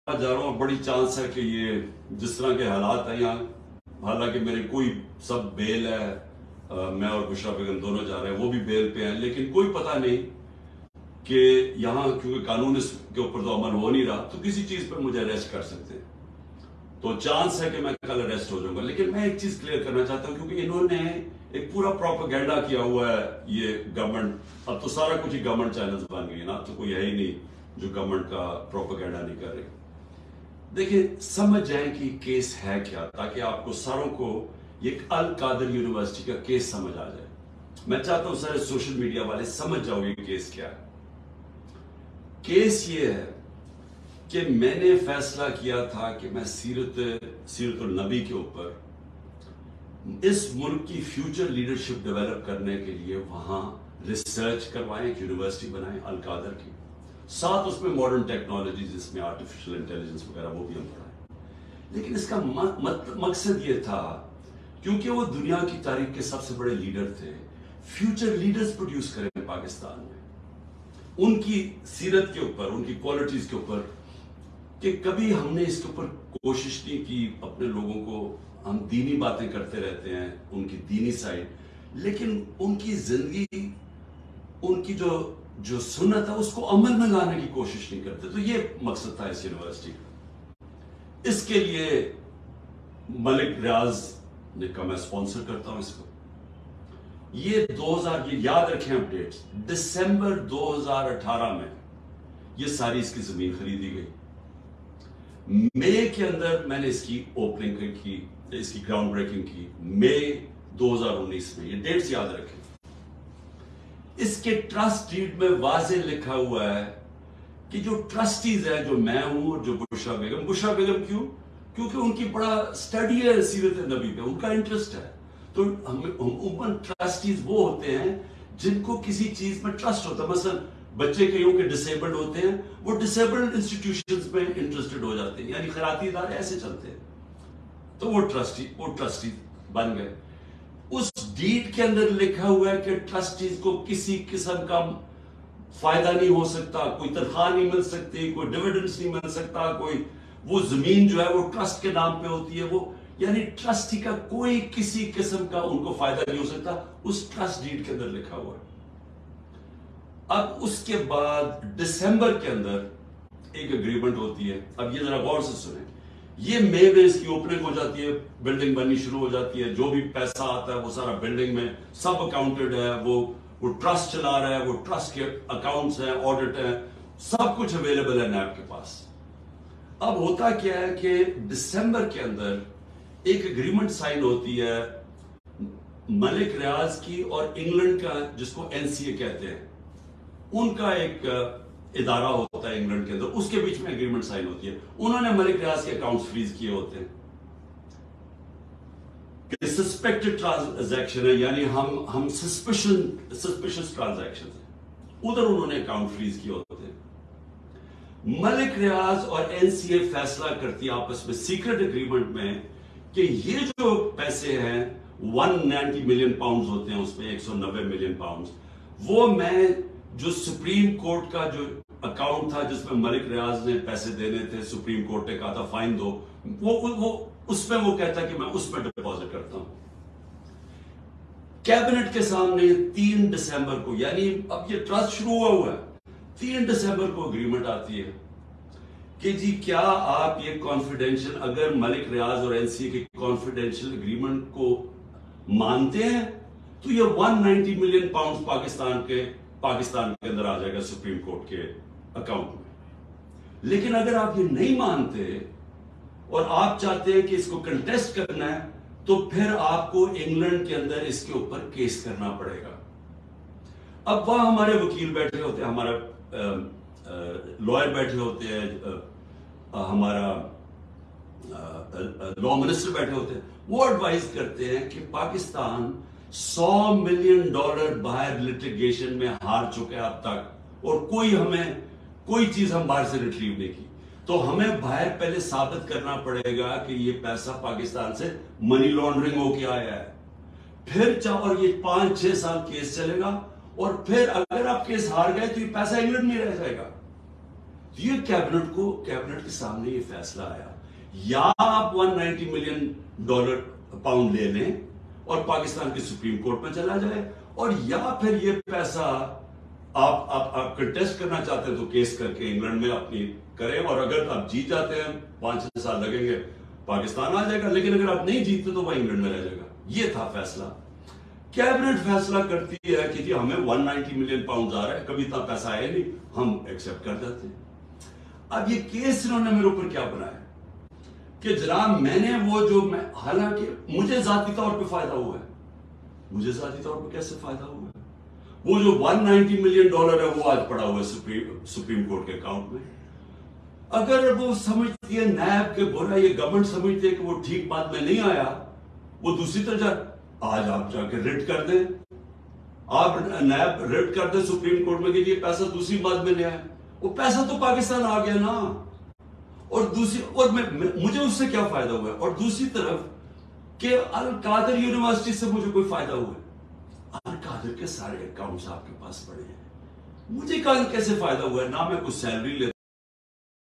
जा रहा हूँ और बड़ी चांस है कि ये जिस तरह के हालात हैं यहाँ, हालांकि मेरे कोई सब बेल है, मैं और बुशरा बेगम दोनों जा रहे हैं, वो भी बेल पे हैं, लेकिन कोई पता नहीं कि यहाँ क्योंकि कानून इसके ऊपर तो अमल हो नहीं रहा, तो किसी चीज पर मुझे अरेस्ट कर सकते हैं। तो चांस है कि मैं कल अरेस्ट हो जाऊंगा। लेकिन मैं एक चीज क्लियर करना चाहता हूँ, क्योंकि इन्होंने एक पूरा प्रोपेगेंडा किया हुआ है ये गवर्नमेंट, अब तो सारा कुछ ही गवर्नमेंट चैनल्स बन गई ना, तो कोई है ही नहीं जो गवर्नमेंट का प्रोपेगेंडा नहीं कर रही। देखिए, समझ जाएं कि केस है क्या, ताकि आपको सारों को एक अल कादर यूनिवर्सिटी का केस समझ आ जाए। मैं चाहता हूं सारे सोशल मीडिया वाले समझ जाओगे केस क्या है। केस ये है कि मैंने फैसला किया था कि मैं सीरतुल नबी के ऊपर इस मुल्क की फ्यूचर लीडरशिप डेवलप करने के लिए वहां रिसर्च करवाएं, एक यूनिवर्सिटी बनाएं अल कादर की, साथ उसमें मॉडर्न टेक्नोलॉजी जिसमें आर्टिफिशियल इंटेलिजेंस वगैरह वो भी हम पढ़ाएं। लेकिन इसका मकसद ये था, क्योंकि वो दुनिया की तारीख के सबसे बड़े लीडर थे, फ्यूचर लीडर्स प्रोड्यूस करें पाकिस्तान में, उनकी सीरत के ऊपर, उनकी क्वालिटीज के ऊपर, कि कभी हमने इसके ऊपर कोशिश नहीं की। अपने लोगों को हम दीनी बातें करते रहते हैं, उनकी दीनी साइड, लेकिन उनकी जिंदगी, उनकी जो सुन्नत है उसको अमल में लाने की कोशिश नहीं करते। तो ये मकसद था इस यूनिवर्सिटी का। इसके लिए मलिक रियाज ने कहा मैं स्पॉन्सर करता हूं इसको। ये 2000, ये याद रखें अपडेट्स, दिसंबर 2018 में ये सारी इसकी जमीन खरीदी गई। मई के अंदर मैंने इसकी ओपनिंग की, इसकी ग्राउंड ब्रेकिंग की, मई 2019 में। ये डेट्स याद रखें। इसके ट्रस्ट डीड में वाज़ेह लिखा हुआ है कि जो ट्रस्टीज है, जो मैं हूं और जो बुशरा बेगम क्यों? क्योंकि उनकी बड़ा स्टडी है सीरत नबी पे, उनका इंटरेस्ट है। तो हम ट्रस्टीज वो होते हैं जिनको किसी चीज में ट्रस्ट होता है। मसलन बच्चे कईयों के डिसेबल्ड होते हैं, वो डिसेबल्ड इंस्टीट्यूशंस में इंटरेस्टेड हो जाते हैं, यानी खैराती इदारे ऐसे चलते हैं। तो वो ट्रस्टी बन गए। उस डीड के अंदर लिखा हुआ है कि ट्रस्टीज को किसी किस्म का फायदा नहीं हो सकता, कोई तनख्वाह नहीं मिल सकती, कोई डिविडेंड्स नहीं मिल सकता, कोई वो जमीन जो है वो ट्रस्ट के नाम पे होती है, वो यानी ट्रस्टी का कोई किसी किस्म का उनको फायदा नहीं हो सकता, उस ट्रस्ट डीड के अंदर लिखा हुआ है। अब उसके बाद दिसंबर के अंदर एक एग्रीमेंट होती है। अब ये जरा गौर से सुने, ये मई में इसकी ओपनिंग हो जाती है, बिल्डिंग बननी शुरू हो जाती है, जो भी पैसा आता है वो सारा बिल्डिंग में सब अकाउंटेड है, वो ट्रस्ट चला रहा है, वो ट्रस्ट के अकाउंट्स हैं, ऑडिट है, सब कुछ अवेलेबल है नैब के पास। अब होता क्या है कि दिसंबर के अंदर एक एग्रीमेंट साइन होती है मलिक रियाज की और इंग्लैंड का, जिसको एनसीए कहते हैं, उनका एक इदारा होता है इंग्लैंड के अंदर, उसके बीच में एग्रीमेंट साइन होती है। उन्होंने मलिक रियाज के अकाउंट्स फ्रीज किए होते हैं कि सस्पेक्टेड ट्रांजैक्शन है, यानी हम सस्पिशियस ट्रांजैक्शन है, उधर उन्होंने अकाउंट फ्रीज किए होते हैं। मलिक रियाज और एनसीए फैसला करती है आपस में सीक्रेट एग्रीमेंट में कि ये जो पैसे हैं 190 मिलियन पाउंड होते हैं, उसमें 190 मिलियन पाउंड, वो मैं जो सुप्रीम कोर्ट का जो अकाउंट था जिसमें मलिक रियाज ने पैसे देने थे, सुप्रीम कोर्ट ने कहा था फाइन दो, वो उसमें वो कहता है कि मैं उसमें डिपॉजिट करता हूं। कैबिनेट के सामने 3 दिसंबर को, यानी अब ये ट्रस्ट शुरू हुआ है, 3 दिसंबर को एग्रीमेंट आती है कि जी क्या आप ये कॉन्फिडेंशियल, अगर मलिक रियाज और एनसीए के कॉन्फिडेंशियल एग्रीमेंट को मानते हैं तो ये 190 मिलियन पाउंड पाकिस्तान के अंदर आ जाएगा सुप्रीम कोर्ट के अकाउंट में। लेकिन अगर आप ये नहीं मानते और आप चाहते हैं कि इसको कंटेस्ट करना है, तो फिर आपको इंग्लैंड के अंदर इसके ऊपर केस करना पड़ेगा। अब वहां हमारे वकील बैठे होते हैं, हमारा लॉयर बैठे होते हैं, हमारा लॉ मिनिस्टर बैठे होते हैं, वो एडवाइज करते हैं कि पाकिस्तान $100 मिलियन बाहर लिटिगेशन में हार चुके हैं अब तक, और कोई चीज हम बाहर से रिट्रीव नहीं की, तो हमें बाहर पहले साबित करना पड़ेगा कि ये पैसा पाकिस्तान से मनी लॉन्ड्रिंग होके आया है। फिर और ये 5-6 साल केस चलेगा, और फिर अगर आप केस हार गए तो ये पैसा इंग्लैंड में रह जाएगा। یہ کیبنٹ کے سامنے یہ فیصلہ آیا، یا آپ $190 ملین پاؤنڈ لے لیں اور پاکستان کی سپریم کورٹ میں چلا جائے، اور یا پھر یہ پیسہ آپ کنٹیسٹ کرنا چاہتے ہیں تو کیس کر کے انگلینڈ میں اپنی کریں، اور اگر آپ جیت جاتے ہیں 5-6 سال لگیں گے پاکستان آ جائے گا، لیکن اگر آپ نہیں جیتتے تو وہ انگلینڈ میں رہ جائے گا۔ یہ تھا فیصلہ۔ کیبنٹ فیصلہ کرتی ہے کہ جی ہمیں 190 ملین پاؤنڈ آ رہا ہے، کبھی اتنا پیسہ آیا نہیں، ہم ایکسپٹ کر جاتے ہیں۔ اب یہ کیس انہوں نے میرے اوپر کیا بنایا کہ جناب میں نے حالانکہ مجھے ذاتی طور پہ فائدہ ہوا ہے، مجھے ذاتی طور پہ کیسے فائدہ ہوا ہے؟ وہ جو $190 ملین ہے وہ آج پڑا ہوا ہے سپریم کورٹ کے اکاؤنٹ میں۔ اگر وہ سمجھتی ہے نیب کے برا، یہ گورنمنٹ سمجھتی ہے کہ وہ ٹھیک بات میں نہیں آیا، وہ دوسری طرف آج آپ جا کے ریٹ کر دیں، آپ نیب ریٹ کر دیں سپریم کورٹ میں کہ یہ پیسہ دوسری بات میں لے آئے، وہ پیسہ تو پاکستان آ گیا نا، اور مجھے اس سے کیا فائدہ ہوا ہے؟ اور دوسری طرف کہ القادر یونیورسٹی سے مجھے کوئی فائدہ ہوا ہے؟ القادر کے سارے اکاؤنٹس آپ کے پاس پڑے ہیں، مجھے کیسے فائدہ ہوا ہے؟ نہ میں کچھ سیلری لیتا